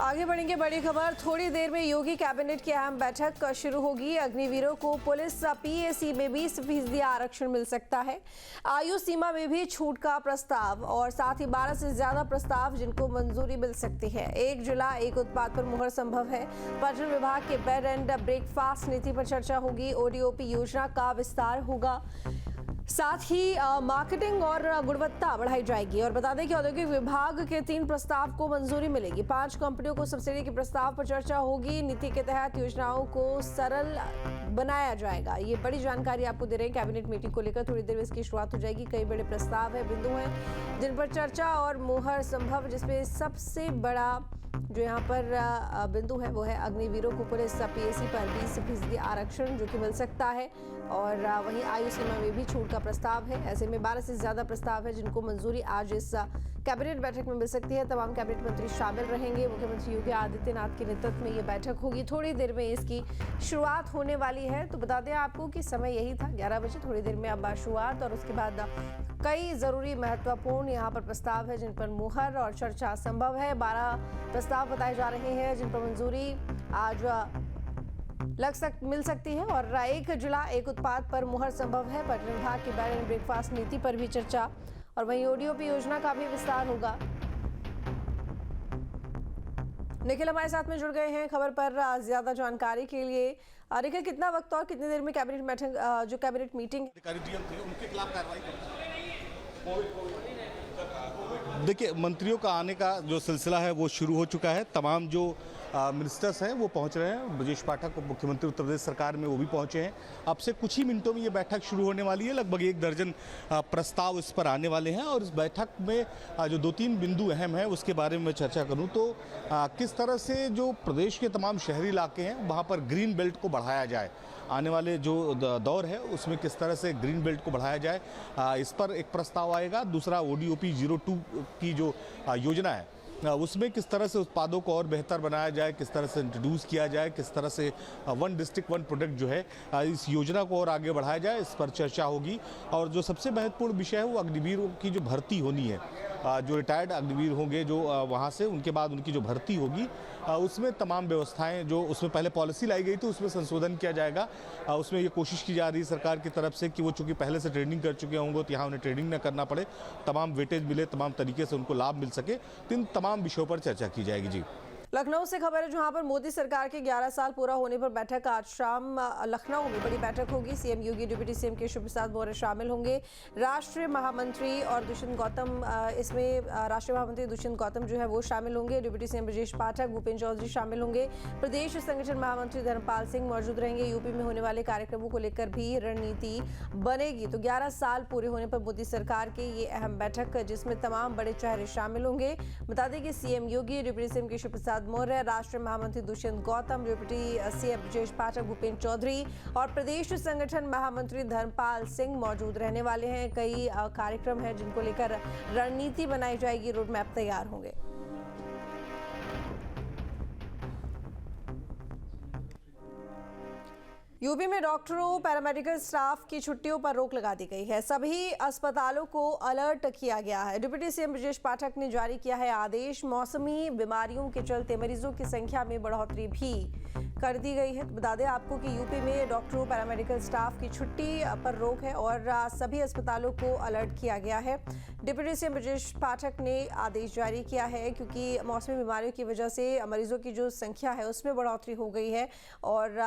आगे बढ़ेंगे बड़ी खबर। थोड़ी देर में योगी कैबिनेट की अहम बैठक शुरू होगी। अग्निवीरों को पुलिस पीएसी में 20% आरक्षण मिल सकता है। आयु सीमा में भी छूट का प्रस्ताव और साथ ही 12 से ज्यादा प्रस्ताव जिनको मंजूरी मिल सकती है। 1 जिला 1 उत्पाद पर मुहर संभव है। पर्यटन विभाग के बेड एंड ब्रेकफास्ट नीति पर चर्चा होगी। ओडीओपी योजना का विस्तार होगा। साथ ही मार्केटिंग और गुणवत्ता बढ़ाई जाएगी। और बता दें कि औद्योगिक विभाग के 3 प्रस्ताव को मंजूरी मिलेगी। 5 कंपनियों को सब्सिडी के प्रस्ताव पर चर्चा होगी। नीति के तहत योजनाओं को सरल बनाया जाएगा। ये बड़ी जानकारी आपको दे रहे हैं कैबिनेट मीटिंग को लेकर। थोड़ी देर में इसकी शुरुआत हो जाएगी। कई बड़े प्रस्ताव है, बिंदु हैं जिन पर चर्चा और मुहर संभव, जिसमें सबसे बड़ा जो यहाँ पर बिंदु है वो है अग्निवीरों को पुलिस पीएसी पर 20% आरक्षण जो कि मिल सकता है। और वहीं आयु सीमा में भी छूट का प्रस्ताव है। ऐसे में 12 से ज्यादा प्रस्ताव है जिनको मंजूरी आज इस कैबिनेट बैठक में मिल सकती है। तमाम कैबिनेट मंत्री शामिल रहेंगे। मुख्यमंत्री योगी आदित्यनाथ के नेतृत्व में ये बैठक होगी। थोड़ी देर में इसकी शुरुआत होने वाली है। तो बता दें आपको कि समय यही था 11 बजे। थोड़ी देर में अब शुरुआत और उसके बाद कई जरूरी महत्वपूर्ण यहाँ पर प्रस्ताव है जिन पर मुहर और चर्चा संभव है। 12 प्रस्ताव बताए जा रहे हैं जिन पर मंजूरी आज मिल सकती है। और 1 जिला 1 उत्पाद पर मुहर संभव है। पर्यटन विभाग की बेड एंड ब्रेकफास्ट नीति पर भी चर्चा और वहीं ओडीओपी योजना का भी विस्तार होगा। निखिल हमारे साथ में जुड़ गए हैं खबर पर ज्यादा जानकारी के लिए। निखिल, कितना वक्त और कितनी देर में कैबिनेट बैठक जो कैबिनेट मीटिंग उनके खिलाफ कार्रवाई? देखिए, मंत्रियों का आने का जो सिलसिला है वो शुरू हो चुका है। तमाम जो मिनिस्टर्स हैं वो पहुंच रहे हैं। ब्रजेश पाठक मुख्यमंत्री उत्तर प्रदेश सरकार में वो भी पहुंचे हैं। अब से कुछ ही मिनटों में ये बैठक शुरू होने वाली है। लगभग 1 दर्जन प्रस्ताव इस पर आने वाले हैं। और इस बैठक में जो 2-3 बिंदु अहम हैं उसके बारे में मैं चर्चा करूं तो किस तरह से जो प्रदेश के तमाम शहरी इलाके हैं वहाँ पर ग्रीन बेल्ट को बढ़ाया जाए। आने वाले जो दौर है उसमें किस तरह से ग्रीन बेल्ट को बढ़ाया जाए, इस पर एक प्रस्ताव आएगा। दूसरा, ओडीओपी 02 की जो योजना है उसमें किस तरह से उत्पादों को और बेहतर बनाया जाए, किस तरह से इंट्रोड्यूस किया जाए, किस तरह से 1 डिस्ट्रिक्ट 1 प्रोडक्ट जो है इस योजना को और आगे बढ़ाया जाए, इस पर चर्चा होगी। और जो सबसे महत्वपूर्ण विषय है वो अग्निवीरों की जो भर्ती होनी है, जो रिटायर्ड अग्निवीर होंगे जो वहाँ से, उनके बाद उनकी जो भर्ती होगी उसमें तमाम व्यवस्थाएं जो उसमें पहले पॉलिसी लाई गई थी उसमें संशोधन किया जाएगा। उसमें ये कोशिश की जा रही है सरकार की तरफ से कि वो चूँकि पहले से ट्रेनिंग कर चुके होंगे तो यहाँ उन्हें ट्रेनिंग न करना पड़े, तमाम वेटेज मिले, तमाम तरीके से उनको लाभ मिल सके। तो इन तमाम विषयों पर चर्चा की जाएगी। जी, लखनऊ से खबर है जहां पर मोदी सरकार के 11 साल पूरा होने पर बैठक आज शाम लखनऊ में बड़ी बैठक होगी। सीएम योगी, डिप्टी सीएम केशव प्रसाद मौर्य शामिल होंगे। राष्ट्रीय महामंत्री और दुष्यंत गौतम, इसमें राष्ट्रीय महामंत्री दुष्यंत गौतम जो है वो शामिल होंगे। डिप्टी सीएम ब्रजेश पाठक, भूपेन्द्र चौधरी शामिल होंगे। प्रदेश संगठन महामंत्री धर्मपाल सिंह मौजूद रहेंगे। यूपी में होने वाले कार्यक्रमों को लेकर भी रणनीति बनेगी। तो 11 साल पूरे होने पर मोदी सरकार की ये अहम बैठक जिसमें तमाम बड़े चेहरे शामिल होंगे। बता दें कि सीएम योगी, डिप्टी सीएम केशव प्रसाद मौर्य, राष्ट्रीय महामंत्री दुष्यंत गौतम, डिप्टी सीएम ब्रजेश पाठक, भूपेन्द्र चौधरी और प्रदेश संगठन महामंत्री धर्मपाल सिंह मौजूद रहने वाले हैं। कई कार्यक्रम हैं जिनको लेकर रणनीति बनाई जाएगी, रोड मैप तैयार होंगे। यूपी में डॉक्टरों, पैरामेडिकल स्टाफ की छुट्टियों पर रोक लगा दी गई है। सभी अस्पतालों को अलर्ट किया गया है। डिप्टी सीएम ब्रजेश पाठक ने जारी किया है आदेश। मौसमी बीमारियों के चलते मरीजों की संख्या में बढ़ोतरी भी कर दी गई है। बता दें आपको कि यूपी में डॉक्टरों, पैरामेडिकल स्टाफ की छुट्टी पर रोक है और सभी अस्पतालों को अलर्ट किया गया है। डिप्टी सीएम ब्रजेश पाठक ने आदेश जारी किया है क्योंकि मौसमी बीमारियों की वजह से मरीजों की जो संख्या है उसमें बढ़ोतरी हो गई है। और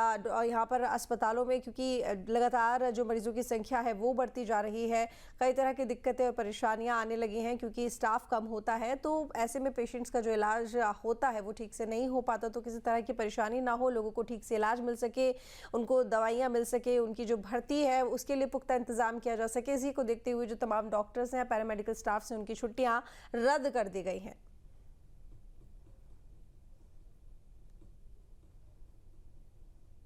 यहाँ पर अस्पतालों में क्योंकि लगातार जो मरीजों की संख्या है वो बढ़ती जा रही है, कई तरह की दिक्कतें और परेशानियां आने लगी हैं क्योंकि स्टाफ कम होता है। तो ऐसे में पेशेंट्स का जो इलाज होता है वो ठीक से नहीं हो पाता। तो किसी तरह की परेशानी ना हो, लोगों को ठीक से इलाज मिल सके, उनको दवाइयां मिल सके, उनकी जो भर्ती है उसके लिए पुख्ता इंतजाम किया जा सके। इसी को देखते हुए जो तमाम डॉक्टर्स हैं, पैरामेडिकल स्टाफ से उनकी छुट्टियां रद्द कर दी गई हैं।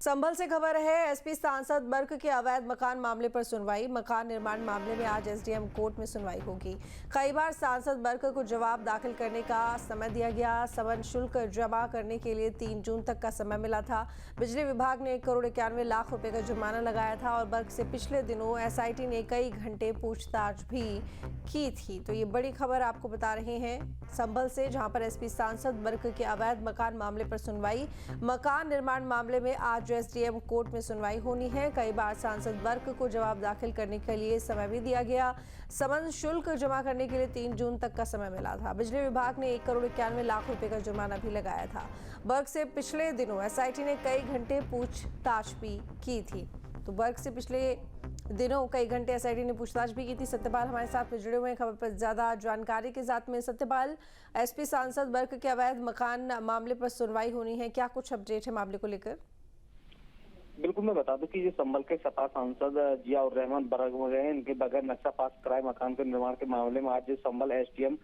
संभल से खबर है, एसपी सांसद बर्क के अवैध मकान मामले पर सुनवाई। मकान निर्माण मामले में आज एसडीएम कोर्ट में सुनवाई होगी। कई बार सांसद बर्क को जवाब दाखिल करने का समय दिया गया। समन शुल्क जमा करने के लिए 3 जून तक का समय मिला था। बिजली विभाग ने 1,91,00,000 रुपए का जुर्माना लगाया था और बर्क से पिछले दिनों एसआईटी ने कई घंटे पूछताछ भी की थी। तो ये बड़ी खबर आपको बता रहे हैं संभल से, जहां पर एसपी सांसद बर्क के अवैध मकान मामले पर सुनवाई। मकान निर्माण मामले में आज एसडीएम कोर्ट में सुनवाई होनी है। कई बार सांसद बर्क को जवाब दाखिल करने के लिए समय भी दिया गया। समन शुल्क जमा करने के लिए 3 जून तक का समय मिला था। बिजली विभाग ने 1,91,00,000 रुपए का जुर्माना भी लगाया था। बर्क से पिछले दिनों एसआईटी ने कई घंटे पूछताछ भी की थी। तो बर्क से पिछले दिनों कई घंटे एसआईटी ने पूछताछ भी की थी। सत्यपाल हमारे साथ जुड़े हुए हैं खबर पर ज्यादा जानकारी के साथ में। सत्यपाल, एसपी सांसद बर्क के अवैध मकान मामले पर सुनवाई होनी है, क्या कुछ अपडेट है मामले को लेकर? बिल्कुल, मैं बता दूं कि जो संभल के सपा सांसद जियाउर रहमान बर्क हो गए, इनके बगैर नक्शा पास कराए मकान के निर्माण के मामले में आज संभल एसडीएम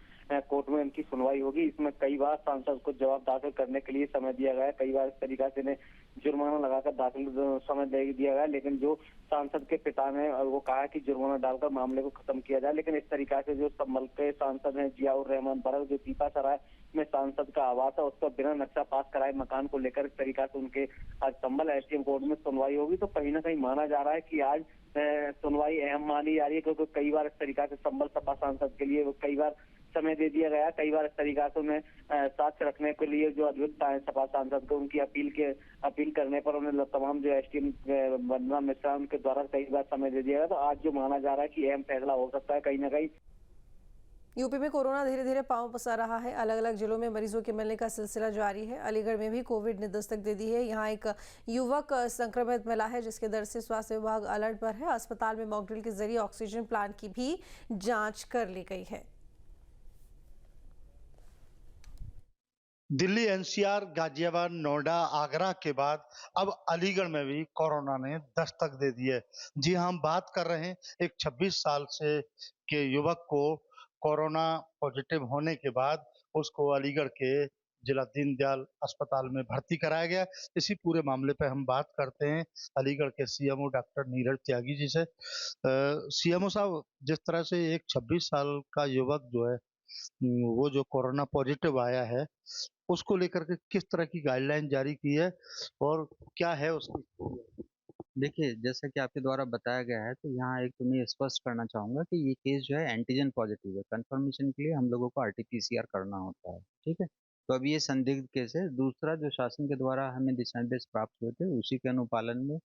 कोर्ट में इनकी सुनवाई होगी। इसमें कई बार सांसद को जवाब दाखिल करने के लिए समय दिया गया है। कई बार इस तरीका से इन्हें जुर्माना लगाकर दाखिल समय दिया गया, लेकिन जो सांसद के पिता ने वो कहा कि जुर्माना डालकर मामले को खत्म किया जाए। लेकिन इस तरीका से जो संभल के सांसद हैं जियाउर रहमान बर्क, जो पीपासराय में सांसद का आवास है, उसका बिना नक्शा पास कराए मकान को लेकर इस तरीका से उनके आज संभल एसडीएम कोर्ट में सुनवाई होगी। तो कहीं ना कहीं माना जा रहा है कि आज सुनवाई अहम मानी जा रही है, क्योंकि कई बार इस तरीका से संभल सपा सांसद के लिए कई बार समय दे दिया गया। कई बार इस तरीका से उन्हें साक्ष्य रखने के लिए जो अभियुक्त है सपा सांसद को, उनकी अपील करने पर उन्हें तमाम जो एसडीएम वंदना मिश्रा उनके द्वारा कई बार समय दे दिया गया। तो आज जो माना जा रहा है कि अहम फैसला हो सकता है। कहीं ना कहीं यूपी में कोरोना धीरे धीरे पांव पसार रहा है। अलग अलग जिलों में मरीजों के मिलने का सिलसिला जारी है। अलीगढ़ में भी कोविड ने दस्तक दे दी है। यहां एक युवक संक्रमित मिला है, जिसके दर से स्वास्थ्य विभाग अलर्ट पर है। अस्पताल में मॉकड्रिल के जरिए ऑक्सीजन प्लांट की भी जांच कर ली गई है। दिल्ली, एनसीआर, गाजियाबाद, नोएडा, आगरा के बाद अब अलीगढ़ में भी कोरोना ने दस्तक दे दी है। जी हाँ, हम बात कर रहे हैं एक 26 साल से के युवक को कोरोना पॉजिटिव होने के बाद उसको अलीगढ़ के जिला दीनदयाल अस्पताल में भर्ती कराया गया। इसी पूरे मामले पे हम बात करते हैं अलीगढ़ के सीएमओ डॉक्टर नीरज त्यागी जी से। सीएमओ साहब, जिस तरह से एक 26 साल का युवक जो है वो जो कोरोना पॉजिटिव आया है, उसको लेकर के किस तरह की गाइडलाइन जारी की है और क्या है उसकी? देखिए, जैसा कि आपके द्वारा बताया गया है, तो यहाँ एक तो मैं स्पष्ट करना चाहूँगा कि ये केस जो है एंटीजन पॉजिटिव है। कन्फर्मेशन के लिए हम लोगों को आरटी-पीसीआर करना होता है, ठीक है? तो अब ये संदिग्ध केस है। दूसरा, जो शासन के द्वारा हमें दिशा निर्देश प्राप्त हुए थे, उसी के अनुपालन में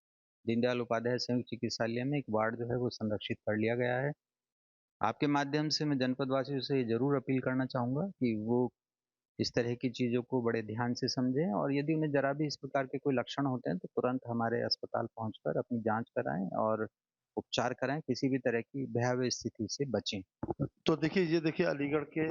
दीनदयाल उपाध्याय संयुक्त चिकित्सालय में एक वार्ड जो है वो संरक्षित कर लिया गया है। आपके माध्यम से मैं जनपद वासियों से ये ज़रूर अपील करना चाहूँगा कि वो इस तरह की चीज़ों को बड़े ध्यान से समझें और यदि उन्हें ज़रा भी इस प्रकार के कोई लक्षण होते हैं तो तुरंत हमारे अस्पताल पहुंचकर अपनी जांच कराएं और उपचार कराएं। किसी भी तरह की भयावह स्थिति से बचें। तो देखिए, ये देखिए अलीगढ़ के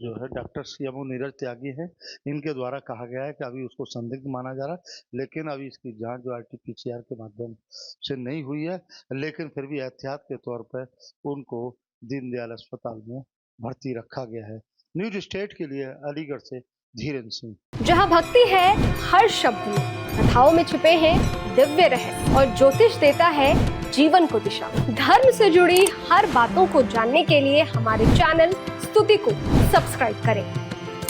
जो है डॉक्टर सीएमओ नीरज त्यागी हैं, इनके द्वारा कहा गया है कि अभी उसको संदिग्ध माना जा रहा है, लेकिन अभी इसकी जांच जो आरटी-पीसीआर के माध्यम से नहीं हुई है, लेकिन फिर भी एहतियात के तौर पर उनको दीनदयाल अस्पताल में भर्ती रखा गया है। न्यूज स्टेट के लिए अलीगढ़ से धीरेन्द्र सिंह। जहां भक्ति है हर शब्द में, कथाओं में छिपे हैं दिव्य रहस्य और ज्योतिष देता है जीवन को दिशा। धर्म से जुड़ी हर बातों को जानने के लिए हमारे चैनल स्तुति को सब्सक्राइब करें।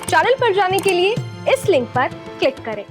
चैनल पर जाने के लिए इस लिंक पर क्लिक करें।